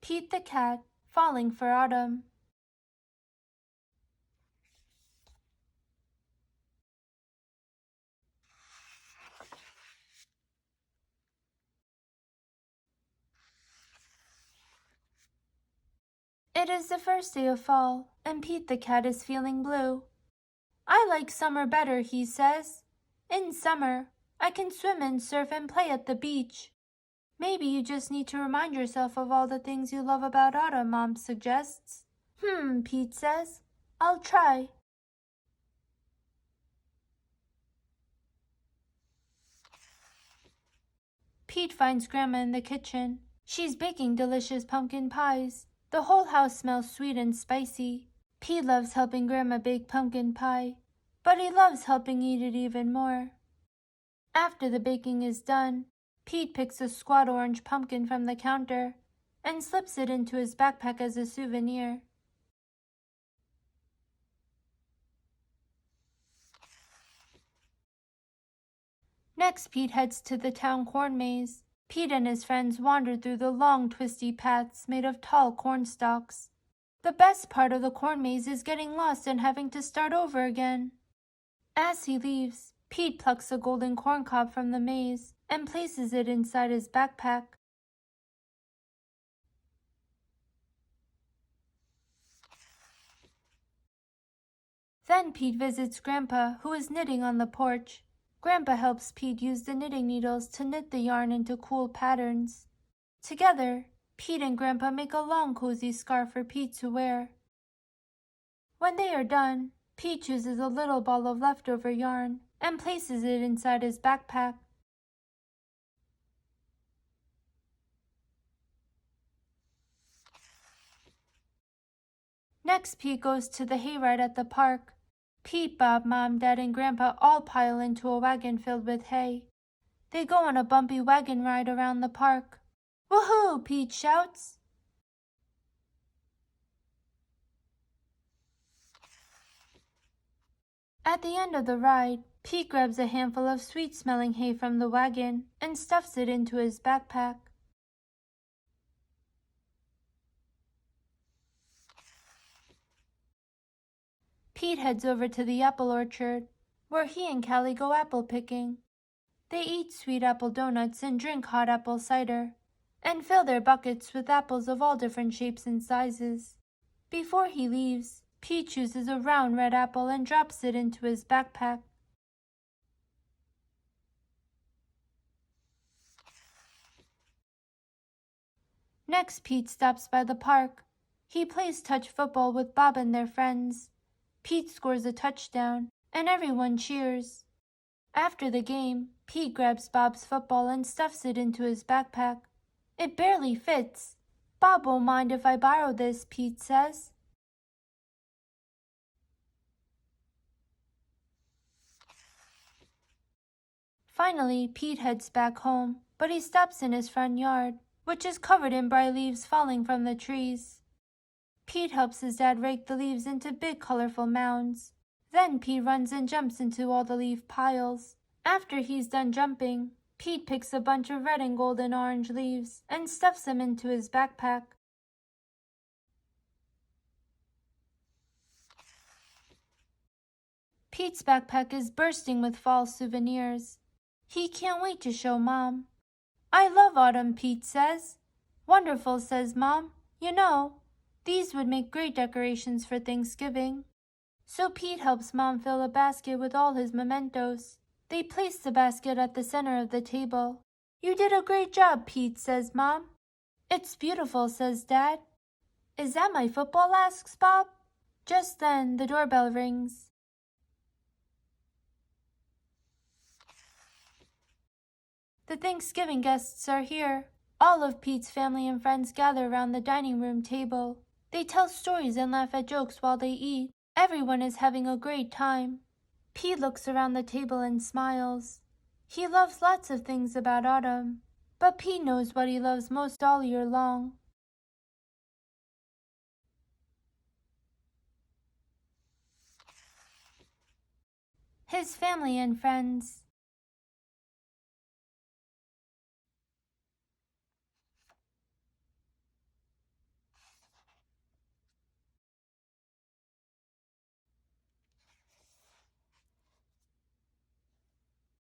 Pete the cat, falling for autumn. It is the first day of fall, and Pete the cat is feeling blue. I like summer better, he says. In summer, I can swim and surf and play at the beach. Maybe you just need to remind yourself of all the things you love about autumn, Mom suggests. Pete says. I'll try. Pete finds Grandma in the kitchen. She's baking delicious pumpkin pies. The whole house smells sweet and spicy. Pete loves helping Grandma bake pumpkin pie, but he loves helping eat it even more. After the baking is done, Pete picks a squat orange pumpkin from the counter and slips it into his backpack as a souvenir. Next, Pete heads to the town corn maze. Pete and his friends wander through the long, twisty paths made of tall corn stalks. The best part of the corn maze is getting lost and having to start over again. As he leaves, Pete plucks a golden corn cob from the maze and places it inside his backpack. Then Pete visits Grandpa, who is knitting on the porch. Grandpa helps Pete use the knitting needles to knit the yarn into cool patterns. Together, Pete and Grandpa make a long, cozy scarf for Pete to wear. When they are done, Pete chooses a little ball of leftover yarn and places it inside his backpack. Next, Pete goes to the hayride at the park. Pete, Bob, Mom, Dad, and Grandpa all pile into a wagon filled with hay. They go on a bumpy wagon ride around the park. Woohoo! Pete shouts. At the end of the ride, Pete grabs a handful of sweet-smelling hay from the wagon and stuffs it into his backpack. Pete heads over to the apple orchard, where he and Callie go apple picking. They eat sweet apple donuts and drink hot apple cider, and fill their buckets with apples of all different shapes and sizes. Before he leaves, Pete chooses a round red apple and drops it into his backpack. Next, Pete stops by the park. He plays touch football with Bob and their friends. Pete scores a touchdown, and everyone cheers. After the game, Pete grabs Bob's football and stuffs it into his backpack. It barely fits. Bob won't mind if I borrow this, Pete says. Finally, Pete heads back home, but he stops in his front yard, which is covered in bright leaves falling from the trees. Pete helps his dad rake the leaves into big, colorful mounds. Then Pete runs and jumps into all the leaf piles. After he's done jumping, Pete picks a bunch of red and gold and orange leaves and stuffs them into his backpack. Pete's backpack is bursting with fall souvenirs. He can't wait to show Mom. I love autumn, Pete says. Wonderful, says Mom. You know, these would make great decorations for Thanksgiving. So Pete helps Mom fill a basket with all his mementos. They place the basket at the center of the table. You did a great job, Pete, says Mom. It's beautiful, says Dad. Is that my football, asks Bob. Just then, the doorbell rings. The Thanksgiving guests are here. All of Pete's family and friends gather around the dining room table. They tell stories and laugh at jokes while they eat. Everyone is having a great time. Pete looks around the table and smiles. He loves lots of things about autumn, but Pete knows what he loves most all year long. His family and friends.